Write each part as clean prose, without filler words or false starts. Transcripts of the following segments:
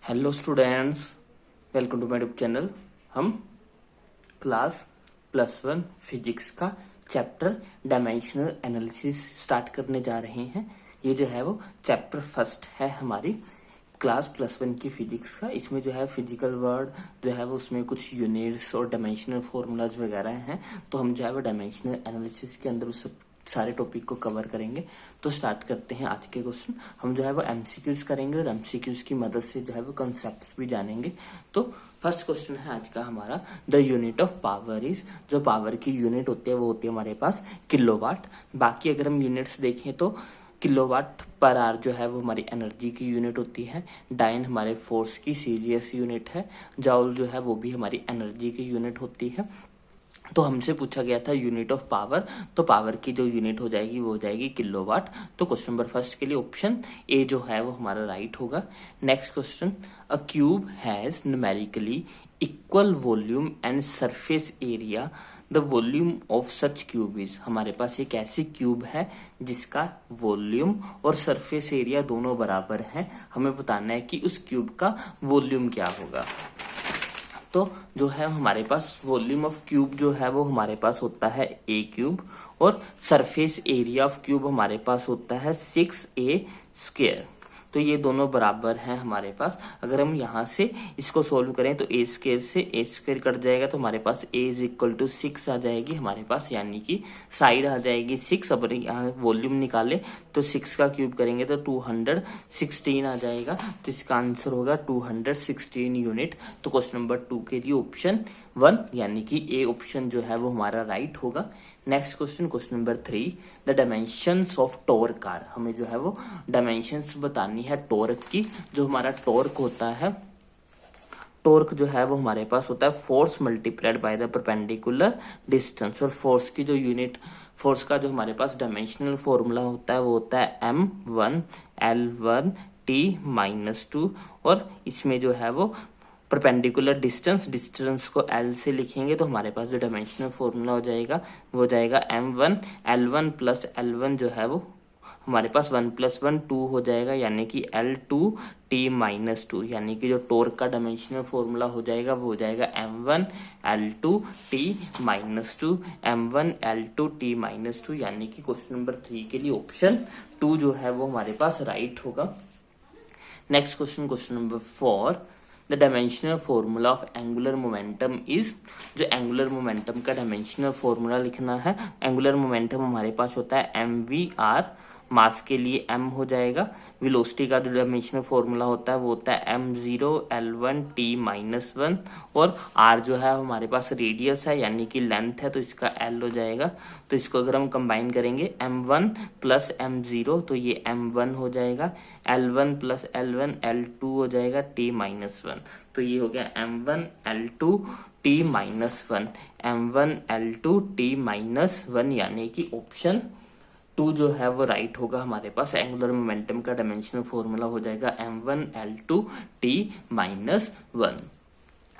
Hello students, welcome to my YouTube channel. हम class +1 physics का chapter dimensional analysis start करने जा रहे हैं। ये जो है वो चैप्टर फर्स्ट है हमारी क्लास +1 की फिजिक्स का। इसमें जो है फिजिकल वर्ड जो है वो उसमें कुछ यूनिट्स और डायमेंशनल फॉर्मूलाज वगैरह हैं। तो हम जो है वो डायमेंशनल एनालिसिस के अंदर उस सारे टॉपिक को कवर करेंगे। तो स्टार्ट करते हैं आज के क्वेश्चन। हम जो है वो एमसीक्यूज करेंगे और एमसीक्यूज की मदद से जो है वो कॉन्सेप्ट्स भी जानेंगे। तो फर्स्ट क्वेश्चन है आज का हमारा, the unit of power is. जो पावर की यूनिट होती है वो होती है हमारे पास किलोवाट। बाकी अगर हम यूनिट्स देखें तो किलोवाट पर आवर जो है वो हमारी एनर्जी की यूनिट होती है। डाइन हमारे फोर्स की सीजीएस यूनिट है। जाउल जो है वो भी हमारी एनर्जी की यूनिट होती है। तो हमसे पूछा गया था यूनिट ऑफ पावर, तो पावर की जो यूनिट हो जाएगी वो हो जाएगी किलोवाट। तो क्वेश्चन नंबर फर्स्ट के लिए ऑप्शन ए जो है वो हमारा राइट होगा। Next question, a cube has numerically equal volume and surface area, the volume of such cube is. हमारे पास एक ऐसी क्यूब है जिसका वॉल्यूम और सरफेस एरिया दोनों बराबर है। हमें बताना है कि उस क्यूब का वॉल्यूम क्या होगा। तो जो है हमारे पास वॉल्यूम ऑफ क्यूब जो है वो हमारे पास होता है ए क्यूब, और सरफेस एरिया ऑफ क्यूब हमारे पास होता है 6a²। तो ये दोनों बराबर हैं हमारे पास। अगर हम यहाँ से इसको सोल्व करें तो a² से a² कट जाएगा, तो हमारे पास a = 6 आ जाएगी हमारे पास, यानी कि साइड आ जाएगी 6। अब यहाँ वॉल्यूम निकाले तो 6 का क्यूब करेंगे तो 216 आ जाएगा। तो इसका आंसर होगा 216 यूनिट। तो क्वेश्चन नंबर 2 के लिए ऑप्शन 1 यानी कि ए ऑप्शन जो है वो हमारा राइट होगा। Next question, question number 3, the dimensions of torque are. हमें जो है वो डायमेंशंस बतानी है टॉर्क की। जो हमारा टॉर्क होता है, टॉर्क जो है वो हमारे पास होता है force multiplied by the perpendicular distance. और फोर्स की जो यूनिट, फोर्स का जो हमारे पास डायमेंशनल फॉर्मूला होता है वो होता है m1 l1 t-2। और इसमें जो है वो परपेंडिकुलर डिस्टेंस को L से लिखेंगे तो हमारे पास जो डायमेंशनल फॉर्मूला हो जाएगा वो हो जाएगा m1 l1 + l1 जो है वो हमारे पास 1 + 1 2 हो जाएगा, यानी कि l2 t-2। यानी कि जो टॉर्क का डायमेंशनल फॉर्मूला हो जाएगा वो हो जाएगा m1 l2 t-2 m1 l2 t-2। यानी कि क्वेश्चन नंबर 3 के लिए ऑप्शन 2 जो है वो हमारे पास राइट होगा। Next question, question number 4, the dimensional formula of angular momentum is. जो एंगुलर मोमेंटम का डायमेंशनल फॉर्मूला लिखना है, एंगुलर मोमेंटम हमारे पास होता है mvr। मास के लिए m हो जाएगा। वेलोसिटी का जो डायमेंशनल फॉर्मूला होता है वो होता है m0 l1 t-1। और r जो है हमारे पास रेडियस है यानी कि लेंथ है, तो इसका l हो जाएगा। तो इसको अगर हम कंबाइन करेंगे m1 + m0 तो ये m1 हो जाएगा, l1 + l1 l2 हो जाएगा t-1। तो ये हो गया m1 l2 t-1 m1 l2 t-1, यानी कि ऑप्शन 2 जो है वो राइट होगा हमारे पास। एंगुलर मोमेंटम का डायमेंशनल फॉर्मूला हो जाएगा m1 l2 t-1।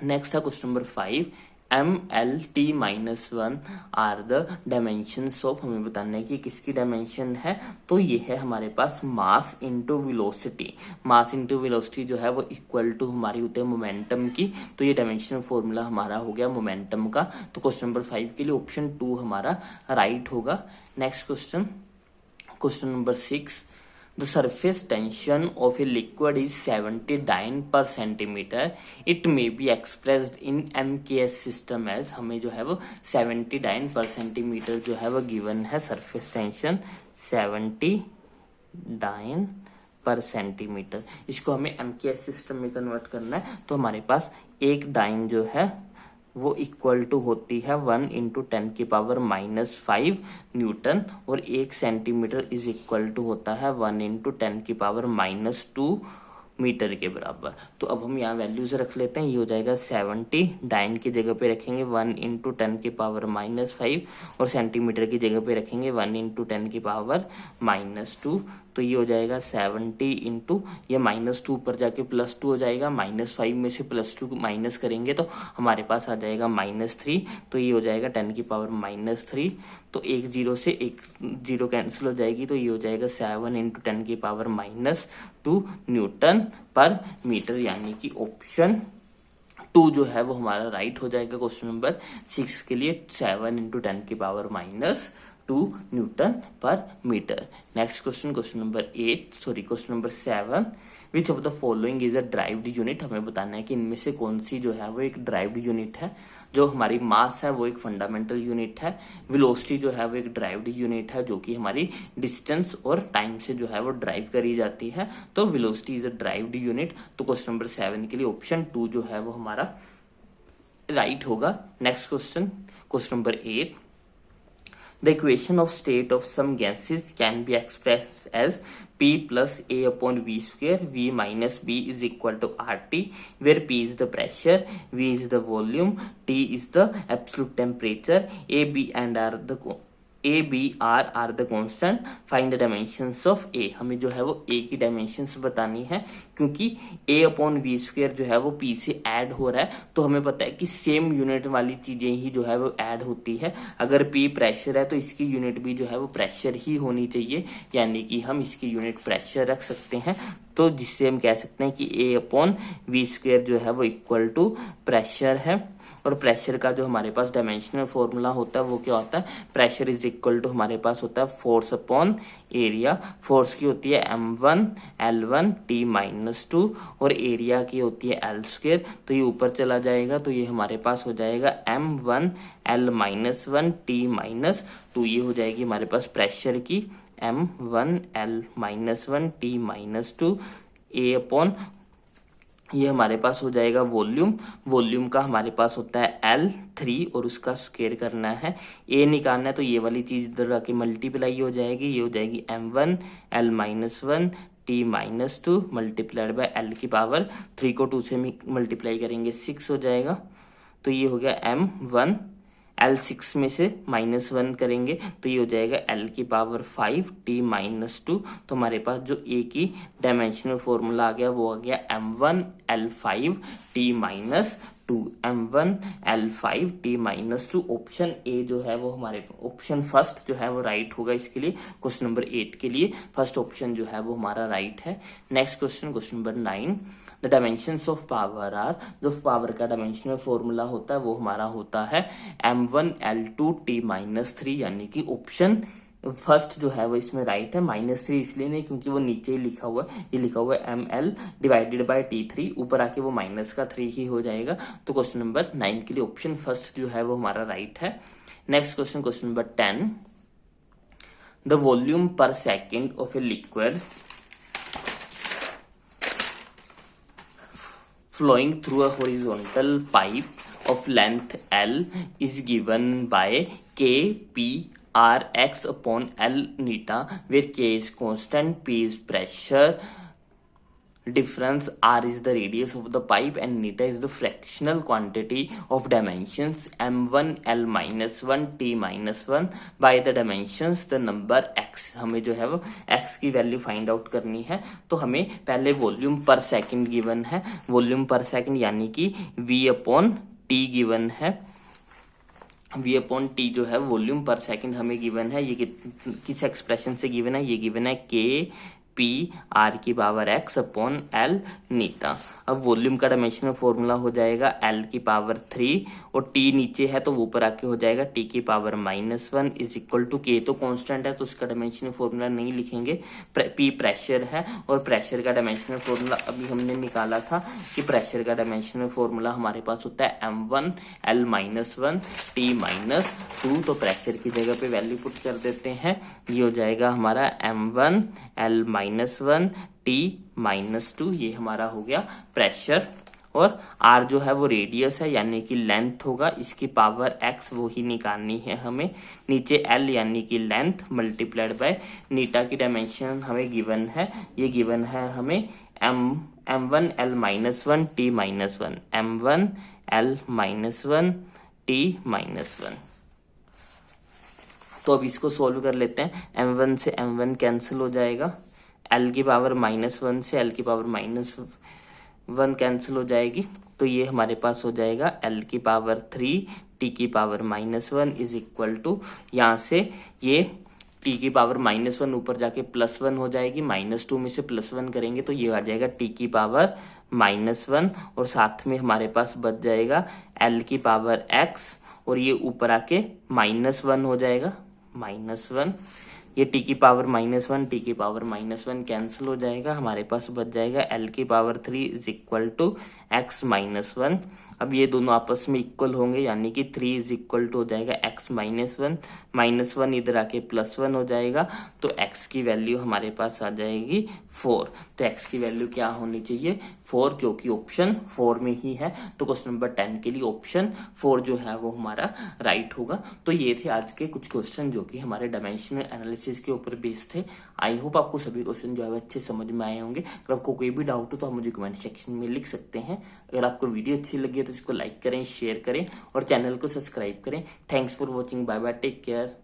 नेक्स्ट है question number 5, ml t-1 are the dimensions of. हमें बताना है कि किसकी डायमेंशन है, तो ये है हमारे पास mass into velocity. Mass into velocity जो है वो इक्वल टू हमारी होती है मोमेंटम की। तो ये डायमेंशनल फॉर्मूला हमारा हो गया मोमेंटम का। तो क्वेश्चन नंबर 5 के लिए ऑप्शन 2 हमारा राइट होगा। Next question, question number 6, the surface tension of a liquid is 70 dyne per centimetre, it may be expressed in MKS system as. हमें जो है वो 70 डाइन पर सेंटीमीटर जो है वो गिवन है surface tension 70 dyne per centimetre. इसको हमें MKS सिस्टम में कन्वर्ट करना है। तो हमारे पास एक डाइन जो है वो इक्वल टू होती है 1 × 10⁻⁻5 न्यूटन, और 1 सेंटीमीटर इज इक्वल टू होता है 1 × 10⁻2 मीटर के बराबर। तो अब हम यहाँ वैल्यूज रख लेते हैं। ये हो जाएगा 70, डाइन की जगह पे रखेंगे 1 × 10⁻5 और सेंटीमीटर की जगह पे रखेंगे 1 × 10⁻2। तो ये हो जाएगा 70 इंटू ये -2 ऊपर जाके +2 हो जाएगा, -5 में से +2 माइनस करेंगे तो हमारे पास आ जाएगा -3, तो ये हो जाएगा 10 की पावर -3। तो एक जीरो से एक जीरो कैंसिल हो जाएगी, तो ये हो जाएगा 7 इंटू 10 की पावर -2 न्यूटन पर मीटर, यानी कि ऑप्शन 2 जो है वो हमारा राइट हो जाएगा क्वेश्चन नंबर 6 के लिए। 7 इंटू 10 की power -2 newton per metre. Next question, question number 7, which of the following is a derived unit. हमें बताना है कि इनमें से कौन सी जो है वो एक ड्राइव्ड यूनिट है। जो हमारी मास है वो एक फंडामेंटल यूनिट है, वेलोसिटी जो है वो एक ड्राइव्ड यूनिट है जो कि हमारी डिस्टेंस और टाइम से जो है वो ड्राइव करी जाती है। तो velocity is a derived unit. तो क्वेश्चन नंबर 7 के लिए ऑप्शन 2 जो है वो हमारा राइट होगा। Next question, question number 8, the equation of state of some gases can be expressed as P plus A upon V square, V minus B is equal to RT, where P is the pressure, V is the volume, T is the absolute temperature, A, B and R are the constant, find the dimensions of A। हमें जो है वो A की dimensions बतानी है, क्योंकि A upon we square जो है वो P से ऐड हो रहा है, तो हमें पता है कि सेम यूनिट वाली चीजें ही जो है वो ऐड होती है। अगर P प्रेशर है तो इसकी यूनिट भी जो है वो प्रेशर ही होनी चाहिए, यानी कि हम इसकी यूनिट प्रेशर रख सकते हैं। तो जिससे हम कह सकते हैं कि A अपॉन वी स्क्वायर जो है वो इक्वल टू प्रेशर है। और प्रेशर का जो हमारे पास डायमेंशनल फॉर्मूला होता है वो क्या होता है, प्रेशर इज इक्वल टू हमारे पास होता है फोर्स अपॉन एरिया। फोर्स की होती है m1 L1 T -2 और एरिया की होती है L स्क्वायर। तो ये ऊपर चला जाएगा, तो ये हमारे पास हो जाएगा m1 L -1 T -2। ये हो जाएगी हमारे पास प्रेशर की m1 L -1 T -2 A upon ये हमारे पास हो जाएगा वॉल्यूम। वॉल्यूम का हमारे पास होता है L3 और उसका स्क्वायर करना है, A निकालना है, तो ये वाली चीज इधर आके मल्टीप्लाई हो जाएगी। ये हो जाएगी m1 L -1 T -2 multiplied by L की पावर 3 को 2 से मल्टीप्लाई करेंगे 6 हो जाएगा। तो ये हो गया m1 L6 में से -1 करेंगे तो ये हो जाएगा L की पावर 5 T -2। तो हमारे पास जो A की डायमेंशनल फॉर्मूला आ गया वो आ गया m1 L5 T -2, m1 L5 T -2। Option A जो है वो हमारे ऑप्शन फर्स्ट जो है वो राइट होगा इसके लिए। क्वेश्चन नंबर 8 के लिए फर्स्ट ऑप्शन जो है वो हमारा राइट है। Next question, question number 9, the dimensions of power are. जो पावर का डायमेंशनल फॉर्मूला होता है वो हमारा होता है m1 L2 T -3, यानी कि ऑप्शन फर्स्ट जो है वो इसमें राइट है। -3 इसलिए नहीं क्योंकि वो नीचे ही लिखा हुआ है, ये लिखा हुआ है ml डिवाइडेड बाय T3, ऊपर आके वो माइनस का 3 ही हो जाएगा। तो क्वेश्चन नंबर 9 के लिए ऑप्शन फर्स्ट जो है वो हमारा राइट है। Next question, question number 10, the volume per second of a liquid flowing through a horizontal pipe of length L is given by K P R X upon L neta, where K is constant, P is pressure difference, R is the radius of the pipe and neta is the fractional quantity of dimensions m1 L -1 T -1 by the dimensions the number x। हमें जो है वो x की value find out करनी है। तो हमें पहले वॉल्यूम पर सेकंड गिवन है, वॉल्यूम पर सेकंड यानी कि v अपॉन t गिवन है। v अपॉन टी जो है वॉल्यूम पर सेकंड हमें गिवन है। ये किस एक्सप्रेशन से गिवन है, ये गिवन है K P R की पावर X अपॉन L नीटा। अब वॉल्यूम का डायमेंशनल फॉर्मूला हो जाएगा L की पावर 3 और T नीचे है तो ऊपर आके हो जाएगा T की power -1 is equal to K तो कांस्टेंट है तो उसका डायमेंशनल फॉर्मूला नहीं लिखेंगे। P प्रेशर है और प्रेशर का डायमेंशनल फॉर्मूला अभी हमने निकाला था कि प्रेशर का डायमेंशनल फॉर्मूला हमारे पास होता है m1 L -1 T -2। तो प्रेशर की जगह पे वैल्यू पुट कर देते हैं, ये हो जाएगा हमारा m1 L -1 T -2, ये हमारा हो गया प्रेशर। और R जो है वो रेडियस है यानी कि लेंथ होगा, इसकी पावर X वो ही निकालनी है हमें। नीचे L यानी कि लेंथ मल्टीप्लाइड बाय नीटा की डायमेंशन हमें गिवन है, ये गिवन है हमें m1 L -1 T -1, m1 L -1 T -1। तो अब इसको सोल्व कर लेते हैं। m1 से m1 कैंसिल हो जाएगा, एल की पावर -1 से एल की पावर -1 कैंसिल हो जाएगी, तो ये हमारे पास हो जाएगा एल की पावर 3 टी की पावर -1 इज इक्वल टू, यहाँ से ये टी की पावर -1 ऊपर जाके +1 हो जाएगी, -2 में से +1 करेंगे तो ये आ जाएगा टी की पावर -1, और साथ में हमारे पास बच जाएगा एल की पावर x, और ये ऊपर आके -1 हो जाएगा, -1, ये टी की पावर -1 टी की पावर -1 कैंसिल हो जाएगा, हमारे पास बच जाएगा एल की power 3 is equal to x -1। अब ये दोनों आपस में इक्वल होंगे, यानी कि 3 इज इक्वल टू हो जाएगा x -1 इधर आके +1 हो जाएगा, तो x की वैल्यू हमारे पास आ जाएगी 4। तो x की वैल्यू क्या होनी चाहिए, 4, जो कि ऑप्शन 4 में ही है। तो क्वेश्चन नंबर 10 के लिए ऑप्शन 4 जो है वो हमारा राइट होगा। तो ये थे आज के कुछ क्वेश्चन जो कि हमारे डायमेंशनल एनालिसिस के ऊपर बेस्ड थे। आई होप आपको सभी क्वेश्चन जो है अच्छे समझ में आए होंगे। अगर आपको कोई भी डाउट हो तो आप मुझे कमेंट सेक्शन में लिख सकते हैं। अगर आपको वीडियो अच्छी लगी है तो इसको लाइक करें, शेयर करें और चैनल को सब्सक्राइब करें। Thanks for watching, bye bye, take care.